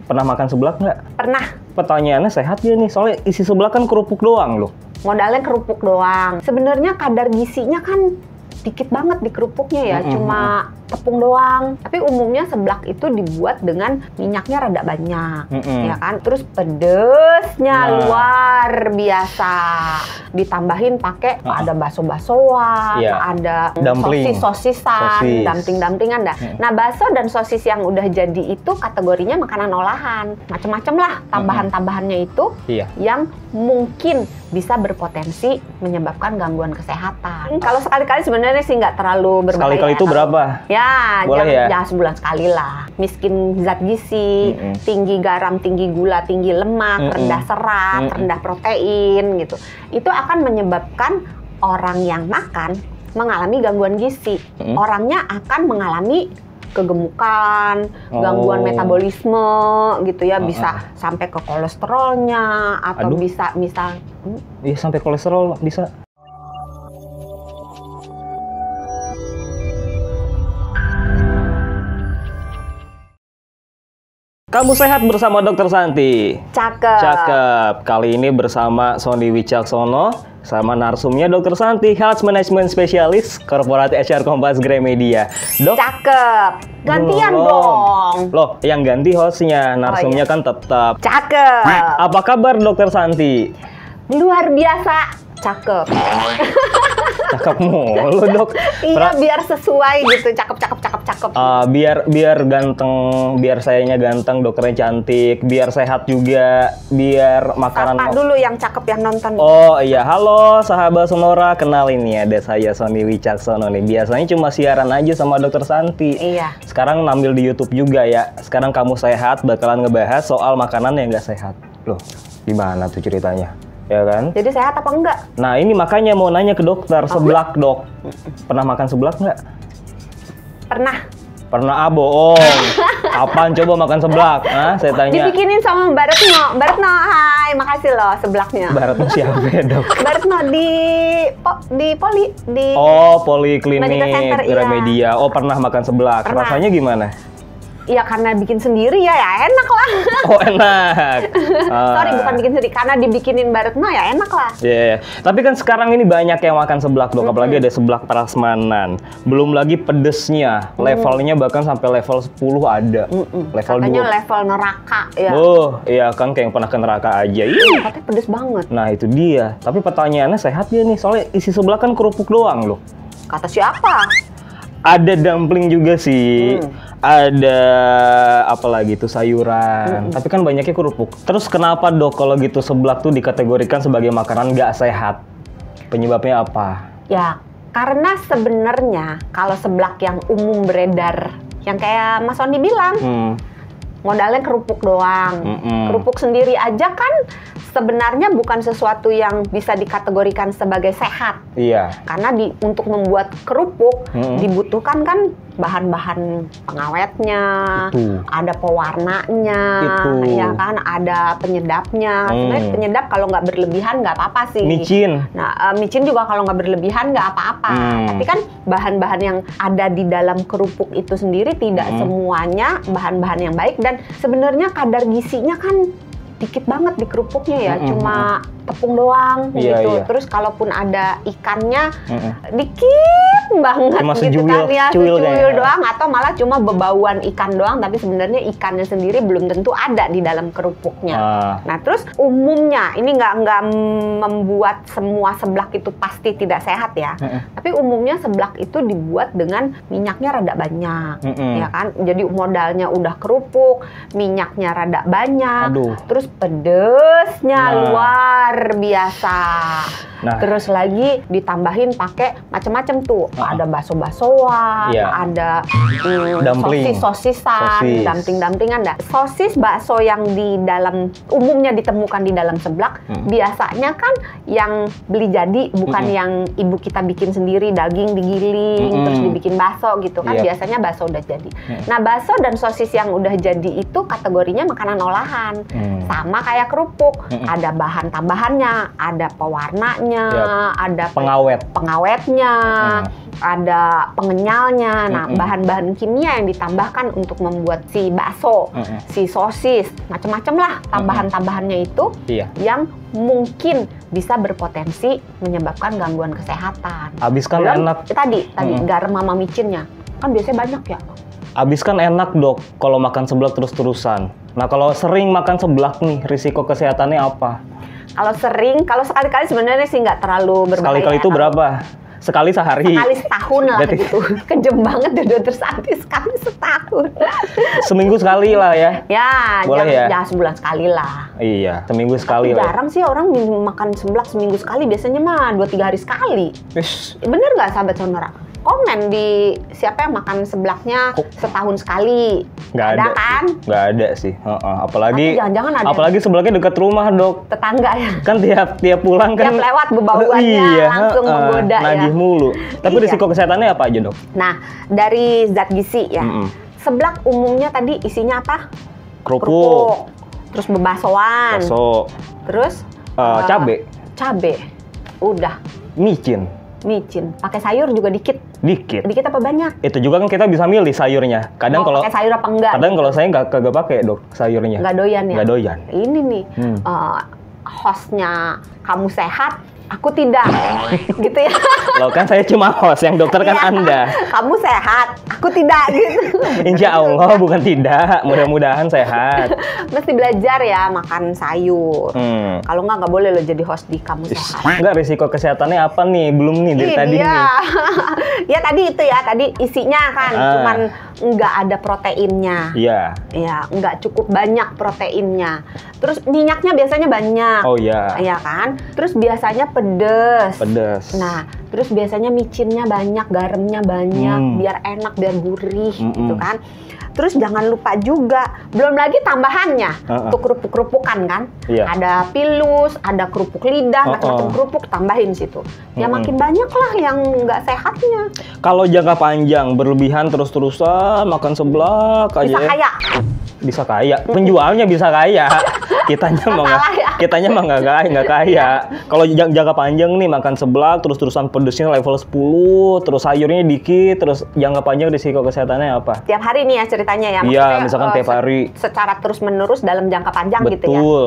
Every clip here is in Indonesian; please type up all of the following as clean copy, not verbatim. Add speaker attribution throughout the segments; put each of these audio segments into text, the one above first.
Speaker 1: Pernah makan seblak nggak?
Speaker 2: Pernah.
Speaker 1: Pertanyaannya sehat ya nih, soalnya isi seblak kan kerupuk doang loh.
Speaker 2: Modalnya kerupuk doang. Sebenarnya kadar gizinya kan dikit banget di kerupuknya ya, cuma tepung doang. Tapi umumnya seblak itu dibuat dengan minyaknya rada banyak, ya kan? Terus pedesnya luar biasa. Ditambahin pakai ada bakso-baksoan, ada sosis-sosisan, dumpling-dumplingan dah. Nah, bakso dan sosis yang udah jadi itu kategorinya makanan olahan. Macem-macem lah tambahan-tambahannya itu yang mungkin bisa berpotensi menyebabkan gangguan kesehatan. Kalau sekali-kali sebenarnya sih nggak terlalu berbahaya.
Speaker 1: Sekali-kali itu berapa?
Speaker 2: Ya,
Speaker 1: boleh
Speaker 2: jangan sebulan sekali lah. Miskin zat gizi, tinggi garam, tinggi gula, tinggi lemak, rendah serat, rendah protein gitu. Itu akan menyebabkan orang yang makan mengalami gangguan gizi. Orangnya akan mengalami kegemukan, gangguan metabolisme gitu ya, bisa sampai ke kolesterolnya atau bisa misal
Speaker 1: iya sampai kolesterol bisa. Kamu sehat bersama Dr. Santi.
Speaker 2: Cakep.
Speaker 1: Cakep. Kali ini bersama Sony Wicaksono sama narsumnya Dr. Santi, Health Management Specialist, Corporate HR Kompas Gramedia. Dok.
Speaker 2: Cakep. Gantian dong.
Speaker 1: Loh, yang ganti hostnya, narsumnya kan tetap.
Speaker 2: Cakep.
Speaker 1: Apa kabar Dr. Santi?
Speaker 2: Luar biasa. Cakep.
Speaker 1: Cakep mulu dok.
Speaker 2: Iya, biar sesuai gitu, cakep.
Speaker 1: Biar ganteng, biar sayanya ganteng, dokternya cantik, biar sehat juga, biar makanan.
Speaker 2: Sapa dulu yang cakep yang nonton.
Speaker 1: Oh iya, halo sahabat Sonora, kenalin nih ada saya Sony Wicaksono nih. Biasanya cuma siaran aja sama Dokter Santi.
Speaker 2: Iya.
Speaker 1: Sekarang nampil di YouTube juga ya. Sekarang kamu sehat, bakalan ngebahas soal makanan yang nggak sehat. Loh, gimana tuh ceritanya? Ya kan?
Speaker 2: Jadi sehat apa enggak?
Speaker 1: Nah ini makanya mau nanya ke dokter, seblak dok. Pernah makan seblak nggak?
Speaker 2: Pernah.
Speaker 1: Pernah, bohong. Kapan coba makan seblak? Hah? Saya tanya.
Speaker 2: Dibikinin sama Mbak Retno. Mbak Retno, hai, makasih loh seblaknya.
Speaker 1: Mbak Retno siapa ya dok?
Speaker 2: Mbak Retno di Poli.
Speaker 1: Poliklinik Gramedia. Oh pernah makan seblak.
Speaker 2: Pernah.
Speaker 1: Rasanya gimana?
Speaker 2: Ya karena bikin sendiri ya enak lah.
Speaker 1: Oh enak.
Speaker 2: Sorry bukan bikin sendiri, karena dibikinin Mbak Retno ya enak lah.
Speaker 1: Iya. Tapi kan sekarang ini banyak yang makan seblak dok, apalagi ada seblak prasmanan. Belum lagi pedesnya, levelnya bahkan sampai level 10 ada. Level
Speaker 2: Katanya
Speaker 1: 2.
Speaker 2: level neraka ya.
Speaker 1: Oh iya kan kayak yang pernah ke neraka aja.
Speaker 2: Katanya pedes banget.
Speaker 1: Nah itu dia. Tapi pertanyaannya sehat dia nih, soalnya isi seblak kan kerupuk doang loh.
Speaker 2: Kata siapa?
Speaker 1: Ada dumpling juga sih, ada apa lagi tuh sayuran, tapi kan banyaknya kerupuk. Terus kenapa dok kalau gitu seblak tuh dikategorikan sebagai makanan nggak sehat? Penyebabnya apa?
Speaker 2: Ya, karena sebenarnya kalau seblak yang umum beredar, yang kayak Mas Sony bilang, modalnya kerupuk doang. Kerupuk sendiri aja kan sebenarnya bukan sesuatu yang bisa dikategorikan sebagai sehat.
Speaker 1: Iya.
Speaker 2: Karena untuk membuat kerupuk dibutuhkan kan bahan-bahan pengawetnya, ada pewarnanya, ya kan, ada penyedapnya. Sebenarnya penyedap kalau nggak berlebihan nggak apa-apa sih.
Speaker 1: Micin.
Speaker 2: Nah, micin juga kalau nggak berlebihan nggak apa-apa. Tapi kan bahan-bahan yang ada di dalam kerupuk itu sendiri tidak semuanya bahan-bahan yang baik, dan sebenarnya kadar gizinya kan dikit banget di kerupuknya ya, cuma tepung doang gitu. Terus kalaupun ada ikannya dikit banget
Speaker 1: cuma
Speaker 2: gitu
Speaker 1: sejuil,
Speaker 2: kan ya,
Speaker 1: cuil
Speaker 2: doang, atau malah cuma bebauan ikan doang, tapi sebenarnya ikannya sendiri belum tentu ada di dalam kerupuknya. Nah terus umumnya ini nggak membuat semua seblak itu pasti tidak sehat ya, tapi umumnya seblak itu dibuat dengan minyaknya rada banyak, ya kan. Jadi modalnya udah kerupuk, minyaknya rada banyak, terus pedesnya luar biasa. Terus lagi ditambahin pakai macam-macam tuh. Ada bakso-baksoan, ada sosis-sosisan, dumpling-dumplingan dah. Sosis bakso yang di dalam umumnya ditemukan di dalam seblak biasanya kan yang beli jadi, bukan yang ibu kita bikin sendiri, daging digiling terus dibikin bakso gitu kan. Biasanya bakso udah jadi. Nah, bakso dan sosis yang udah jadi itu kategorinya makanan olahan. Sama kayak kerupuk, ada bahan tambahannya, ada pewarnanya, pengentalnya, ada pengawetnya, ada pengenyalnya. Nah, bahan-bahan kimia yang ditambahkan untuk membuat si bakso, si sosis, macam-macam lah tambahan-tambahannya itu yang mungkin bisa berpotensi menyebabkan gangguan kesehatan.
Speaker 1: Habis kan enak.
Speaker 2: Tadi garam sama micinnya kan biasanya banyak ya.
Speaker 1: Habis kan enak dok kalau makan seblak terus-terusan. Nah kalau sering makan seblak nih, risiko kesehatannya apa?
Speaker 2: Kalau sekali-kali sebenarnya sih nggak terlalu berbahaya.
Speaker 1: Sekali-kali itu berapa? Sekali sehari?
Speaker 2: Sekali setahun lah gitu. Kejem banget dokter Santi, sekali setahun.
Speaker 1: Seminggu sekali lah ya?
Speaker 2: Ya,
Speaker 1: boleh ya
Speaker 2: sebulan sekali lah.
Speaker 1: Iya, seminggu sekali lah.
Speaker 2: Jarang sih orang makan seblak seminggu sekali, biasanya mah 2-3 hari sekali. Bener nggak sahabat Sonora? Komen di siapa yang makan seblaknya setahun sekali.
Speaker 1: Nggak ada
Speaker 2: kan?
Speaker 1: Nggak ada sih. Apalagi
Speaker 2: jangan-jangan ada.
Speaker 1: Apalagi seblaknya dekat rumah dok.
Speaker 2: Tetangga ya.
Speaker 1: Kan tiap pulang kan.
Speaker 2: Tiap lewat bebauannya langsung menggoda ya.
Speaker 1: Nagih mulu. Tapi risiko kesehatannya apa aja dok?
Speaker 2: Nah dari zat gizi ya. Seblak umumnya tadi isinya apa?
Speaker 1: Kerupuk.
Speaker 2: Terus bebasoan. Terus
Speaker 1: cabe.
Speaker 2: Udah. Micin. Pakai sayur juga dikit apa banyak?
Speaker 1: Itu juga kan kita bisa milih sayurnya. Kadang kalau
Speaker 2: pakai sayur apa enggak?
Speaker 1: Kadang kalau saya kagak pakai dok sayurnya.
Speaker 2: Nggak doyan ya?
Speaker 1: Nggak doyan.
Speaker 2: Ini nih hostnya Kamu Sehat, aku tidak. Gitu ya.
Speaker 1: Loh kan saya cuma host, yang dokter kan Anda.
Speaker 2: Kamu sehat, aku tidak gitu.
Speaker 1: Insya Allah bukan tidak, mudah-mudahan sehat.
Speaker 2: Mesti belajar ya makan sayur. Kalau nggak boleh lo jadi host di Kamu Sehat.
Speaker 1: Enggak, risiko kesehatannya apa nih? Belum nih dari tadi nih.
Speaker 2: Ya tadi isinya kan cuman nggak ada proteinnya.
Speaker 1: Iya.
Speaker 2: Ya, nggak cukup banyak proteinnya. Terus minyaknya biasanya banyak.
Speaker 1: Oh iya.
Speaker 2: Iya kan? Terus biasanya pedes. Nah, terus biasanya micinnya banyak, garamnya banyak, biar enak, biar gurih gitu kan. Terus jangan lupa juga, belum lagi tambahannya untuk kerupuk-kerupukan kan. Ada pilus, ada kerupuk lidah, macam-macam kerupuk, tambahin situ. Ya makin banyak lah yang nggak sehatnya.
Speaker 1: Kalau jangka panjang, berlebihan terus-terusan, makan seblak aja. Bisa kaya. Penjualnya bisa kaya. Kitanya mah nggak kaya. Kalau jangka panjang nih makan seblak terus-terusan pedesnya level 10, terus sayurnya dikit, terus jangka panjang risiko kesehatannya apa?
Speaker 2: Tiap hari nih ya ceritanya ya.
Speaker 1: Iya, misalkan tiap hari.
Speaker 2: Secara terus-menerus dalam jangka panjang gitu ya.
Speaker 1: Betul.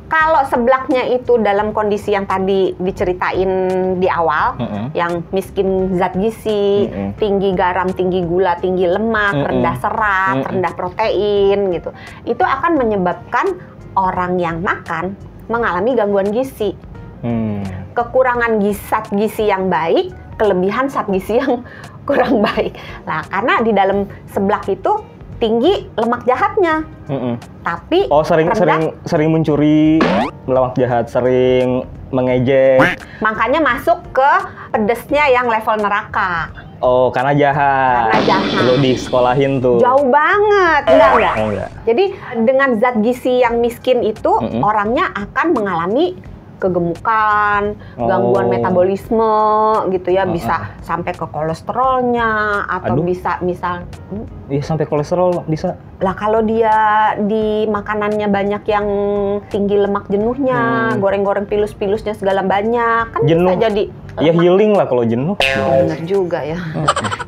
Speaker 2: Kalau seblaknya itu dalam kondisi yang tadi diceritain di awal, yang miskin zat gizi, tinggi garam, tinggi gula, tinggi lemak, rendah serat, rendah protein gitu, itu akan menyebabkan orang yang makan mengalami gangguan gizi. Kekurangan zat gizi yang baik, kelebihan zat gizi yang kurang baik. Nah, karena di dalam seblak itu tinggi lemak jahatnya, tapi sering mencuri lemak jahat, sering mengejek, makanya masuk ke pedesnya yang level neraka. Oh, karena jahat. Lo di sekolahin tuh. Jauh banget. Enggak. Jadi dengan zat gizi yang miskin itu orangnya akan mengalami kegemukan, gangguan metabolisme gitu ya, bisa sampai ke kolesterolnya atau bisa sampai kolesterol bisa. Lah kalau dia di makanannya banyak yang tinggi lemak jenuhnya, goreng-goreng pilus-pilusnya segala banyak, kan jenuh. Bisa jadi ya healing lah kalau jenuh. Bener juga ya.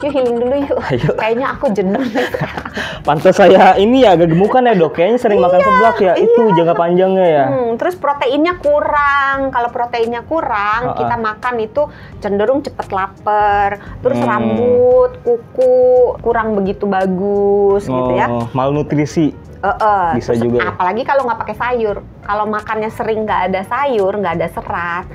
Speaker 2: Yuk healing dulu yuk. Kayaknya aku jenuh nih. Pantes saya ini ya agak gemukan ya dok, kayaknya sering makan seblak ya, itu jangka panjangnya ya. Terus proteinnya kurang, kalau proteinnya kurang kita makan itu cenderung cepet lapar, terus rambut, kuku kurang begitu bagus gitu ya. Malnutrisi. Bisa terus juga. Apalagi kalau nggak pakai sayur, kalau makannya sering nggak ada sayur, nggak ada serat,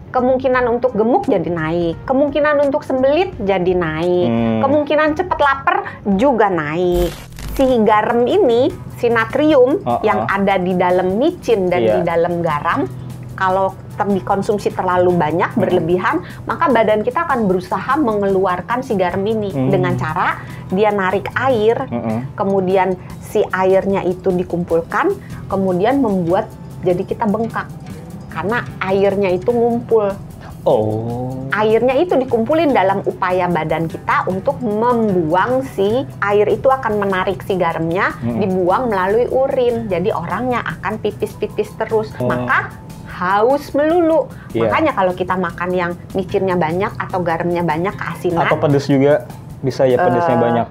Speaker 2: kemungkinan untuk gemuk jadi naik, kemungkinan untuk sembelit jadi naik, kemungkinan cepat lapar juga naik. Si garam ini, si natrium yang ada di dalam micin dan di dalam garam, kalau dikonsumsi terlalu banyak, berlebihan, maka badan kita akan berusaha mengeluarkan si garam ini dengan cara dia narik air, kemudian si airnya itu dikumpulkan, kemudian membuat jadi kita bengkak. Karena airnya itu ngumpul. Airnya itu dikumpulin dalam upaya badan kita untuk membuang si air itu akan menarik si garamnya, dibuang melalui urin. Jadi orangnya akan pipis-pipis terus. Maka haus melulu.
Speaker 1: Iya.
Speaker 2: Makanya kalau kita makan yang micinnya banyak atau garamnya banyak, keasinan.
Speaker 1: Atau pedes juga bisa ya, pedesnya banyak.